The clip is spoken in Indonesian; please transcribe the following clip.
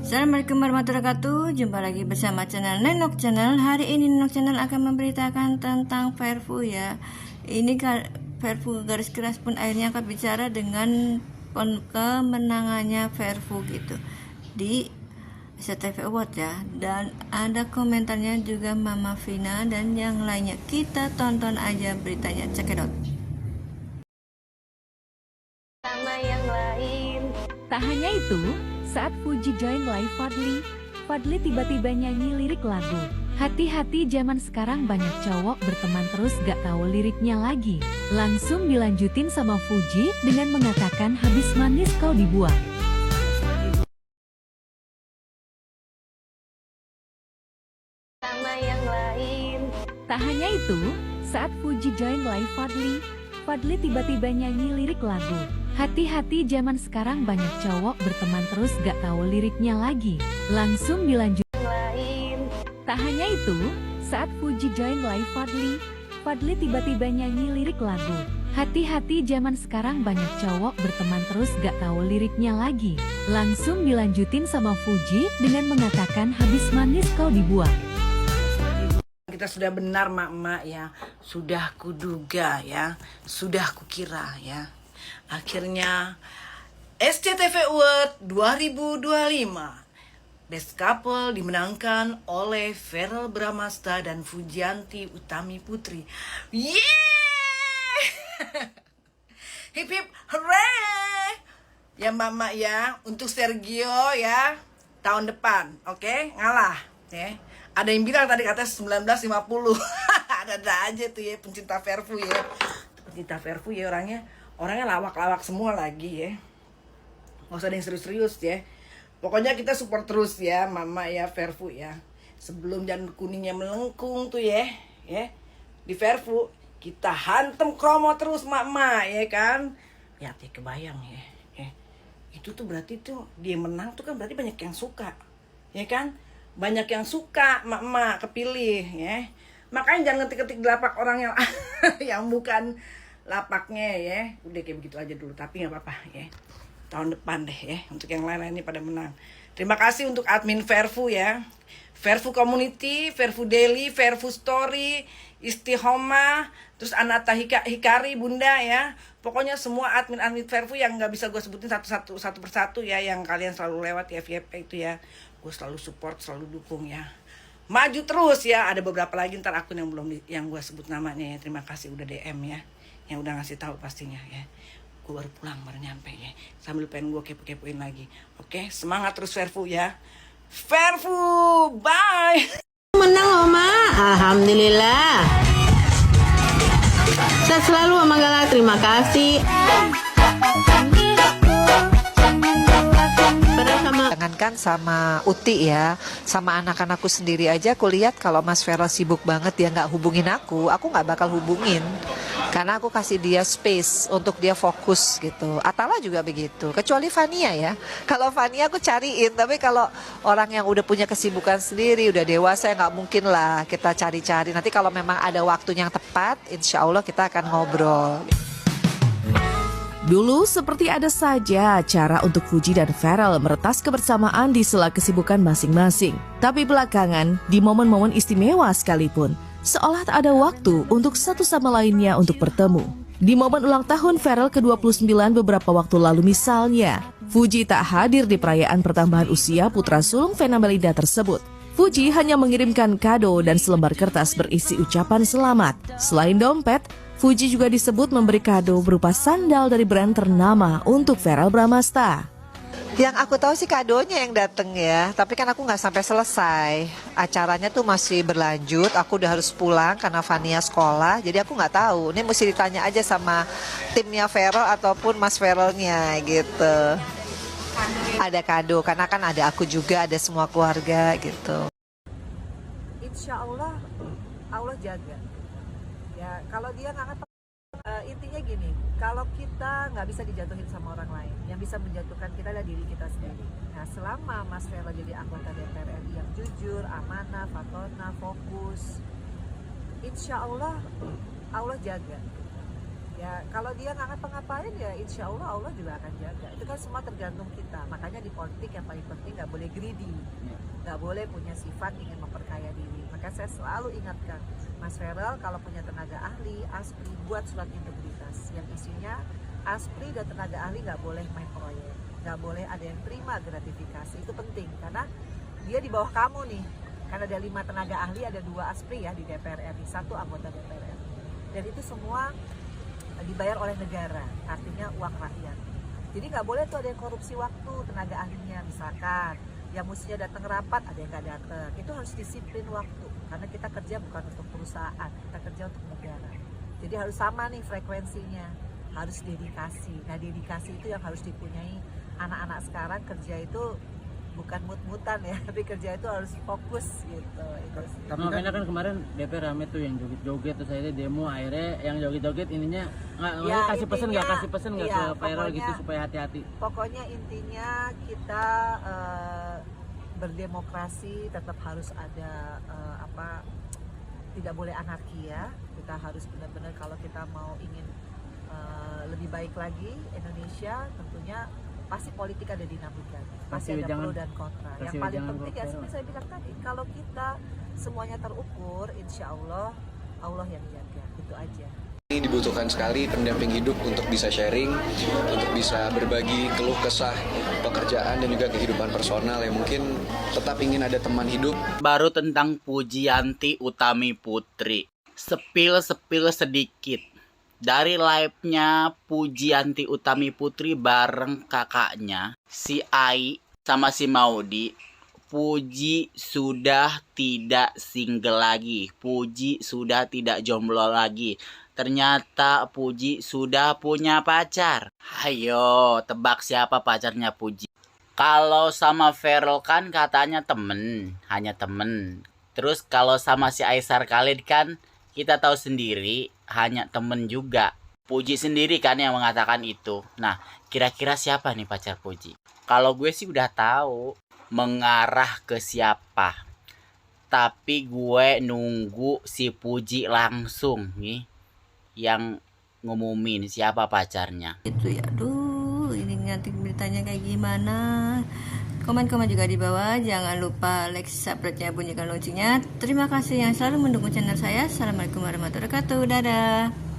Assalamualaikum warahmatullahi wabarakatuh. Jumpa lagi bersama channel Nenok Channel. Hari ini Nenok Channel akan memberitakan tentang Verfu ya. Ini Verfu garis keras pun akhirnya akan bicara dengan kemenangannya Verfu gitu di SCTV Award ya. Dan ada komentarnya juga Mama Vina dan yang lainnya. Kita tonton aja beritanya, cekidot. Sama yang lain. Tak hanya itu, saat Fuji join live Fadly tiba-tiba nyanyi lirik lagu. Hati-hati zaman sekarang banyak cowok berteman terus gak tahu liriknya lagi. Langsung dilanjutin sama Fuji dengan mengatakan habis manis kau dibuang. Sama yang lain. Tak hanya itu, saat Fuji join live Fadly tiba-tiba nyanyi lirik lagu. Hati-hati zaman sekarang banyak cowok berteman terus gak tahu liriknya lagi. Langsung dilanjutin Lain. Tak hanya itu, saat Fuji join live Fadly tiba-tiba nyanyi lirik lagu. Hati-hati zaman sekarang banyak cowok berteman terus gak tahu liriknya lagi. Langsung dilanjutin sama Fuji dengan mengatakan habis manis kau dibuang. Kita sudah benar mak-mak ya, sudah kuduga ya, sudah kukira ya. Akhirnya SCTV Award 2025 Best Couple dimenangkan oleh Verrell Bramasta dan Fujianti Utami Putri. Yeay! Hip hip hooray! Ya mama ya, untuk Sergio ya tahun depan, oke? Ngalah ya. Ada yang bilang tadi katanya 1950. Ada aja tuh ya pencinta Verfu ya. Pencinta Verfu ya orangnya lawak-lawak semua lagi ya. Gak usah ada yang serius-serius ya. Pokoknya kita support terus ya mama ya Verfu ya. Sebelum janur kuningnya melengkung tuh ya. Di Verfu kita hantem kromo terus mama ya kan. Lihat ya kebayang ya. Itu tuh berarti tuh dia menang tuh kan berarti banyak yang suka. Ya kan? Banyak yang suka mak-mak kepilih ya. Makanya jangan ketik-ketik di lapak orang yang yang bukan lapaknya ya. Udah kayak begitu aja dulu, tapi nggak apa-apa ya. Tahun depan deh ya untuk yang lain-lain ini pada menang. Terima kasih untuk admin Verfu ya. Verfu Community, Verfu Daily, Verfu Story, Istihoma, terus Anata Hikari Bunda ya. Pokoknya semua admin Verfu yang nggak bisa gue sebutin satu persatu ya, yang kalian selalu lewat ya FYP itu ya. Gue selalu support, selalu dukung ya. Maju terus ya. Ada beberapa lagi ntar akun yang belum yang gue sebut namanya ya. Terima kasih udah DM ya, yang udah ngasih tahu pastinya ya. Gue baru pulang, baru nyampe ya. Sambil pengen gue kepo-kepoin lagi. Oke, semangat terus Verfu ya. Verfu, bye. Menang loh Ma, alhamdulillah. Saya selalu Mama Gala, terima kasih. Jangankan sama Uti ya, sama anak-anakku sendiri aja aku lihat kalau Mas Verrell sibuk banget dia nggak hubungin aku nggak bakal hubungin. Karena aku kasih dia space untuk dia fokus gitu. Atala juga begitu, kecuali Fania ya. Kalau Fania aku cariin, tapi kalau orang yang udah punya kesibukan sendiri, udah dewasa ya nggak mungkin lah kita cari-cari. Nanti kalau memang ada waktunya yang tepat, insya Allah kita akan ngobrol. Dulu seperti ada saja cara untuk Fuji dan Verrell meretas kebersamaan di sela kesibukan masing-masing. Tapi belakangan, di momen-momen istimewa sekalipun, seolah tak ada waktu untuk satu sama lainnya untuk bertemu. Di momen ulang tahun Verrell ke-29 beberapa waktu lalu misalnya, Fuji tak hadir di perayaan pertambahan usia putra sulung Vena Melinda tersebut. Fuji hanya mengirimkan kado dan selembar kertas berisi ucapan selamat. Selain dompet, Fuji juga disebut memberi kado berupa sandal dari brand ternama untuk Verrell Bramasta. Yang aku tahu sih kadonya yang dateng ya, tapi kan aku nggak sampai selesai. Acaranya tuh masih berlanjut, aku udah harus pulang karena Fania sekolah, jadi aku nggak tahu. Ini mesti ditanya aja sama timnya Verrell ataupun Mas Verrellnya gitu. Ada kado, karena kan ada aku juga, ada semua keluarga gitu. Insya Allah, Allah jaga. Ya, kalau dia nggak intinya gini, kalau kita nggak bisa dijatuhin sama orang lain, yang bisa menjatuhkan kita adalah diri kita sendiri. Nah, selama Mas Verrell jadi anggota DPR RI yang jujur, amanah, fatona, fokus, insya Allah, Allah jaga. Ya kalau dia nggak ngapa-ngapain ya insya Allah Allah juga akan jaga. Itu kan semua tergantung kita. Makanya di politik yang paling penting nggak boleh greedy, nggak boleh punya sifat ingin memperkaya diri. Maka saya selalu ingatkan Mas Feral, kalau punya tenaga ahli, ASPRI buat surat integritas yang isinya ASPRI dan tenaga ahli nggak boleh main proyek, nggak boleh ada yang terima gratifikasi. Itu penting karena dia di bawah kamu nih. Karena ada 5 tenaga ahli, ada 2 ASPRI ya di DPR RI, 1 anggota DPR RI. Dan itu semua dibayar oleh negara, artinya uang rakyat. Jadi nggak boleh tuh ada yang korupsi waktu tenaga ahlinya, misalkan yang mestinya datang rapat ada yang nggak datang. Itu harus disiplin waktu, karena kita kerja bukan untuk perusahaan, kita kerja untuk negara. Jadi harus sama nih frekuensinya, harus dedikasi. Nah dedikasi itu yang harus dipunyai anak-anak sekarang. Kerja itu bukan mut-mutan ya, tapi kerja itu harus fokus gitu. Itu sih. Tapi makanya kan kemarin DPR rame tuh yang joget-joget, terus akhirnya demo, akhirnya yang joget-joget ininya Ya, kasih pesan nggak iya, ke viral pokoknya- gitu supaya hati-hati. Pokoknya intinya kita berdemokrasi tetap harus ada tidak boleh anarki ya. Kita harus benar-benar kalau kita mau ingin lebih baik lagi Indonesia, tentunya pasti politik ada dinamika, pasti ada pro dan kontra. Yang paling penting ya seperti saya bilang tadi, kalau kita semuanya terukur, insya Allah Allah yang jaga, itu aja. Ini dibutuhkan sekali pendamping hidup untuk bisa sharing, untuk bisa berbagi keluh kesah pekerjaan dan juga kehidupan personal yang mungkin tetap ingin ada teman hidup. Baru tentang Pujianti Utami Putri. Sepil sedikit. Dari live-nya Pujianti Utami Putri bareng kakaknya, si Ai sama si Maudi, Puji sudah tidak single lagi. Puji sudah tidak jomblo lagi. Ternyata Puji sudah punya pacar. Ayo, tebak siapa pacarnya Puji. Kalau sama Feral kan katanya temen, hanya temen. Terus kalau sama si Aisar Khalid kan kita tahu sendiri, hanya temen juga. Puji sendiri kan yang mengatakan itu. Nah, kira-kira siapa nih pacar Puji? Kalau gue sih udah tahu mengarah ke siapa. Tapi gue nunggu si Puji langsung nih yang ngumumin siapa pacarnya. Itu ya, aduh, ini nanti beritanya kayak gimana. Komen-komen juga di bawah. Jangan lupa like, subscribe-nya, bunyikan loncengnya. Terima kasih yang selalu mendukung channel saya. Assalamualaikum warahmatullahi wabarakatuh. Dadah.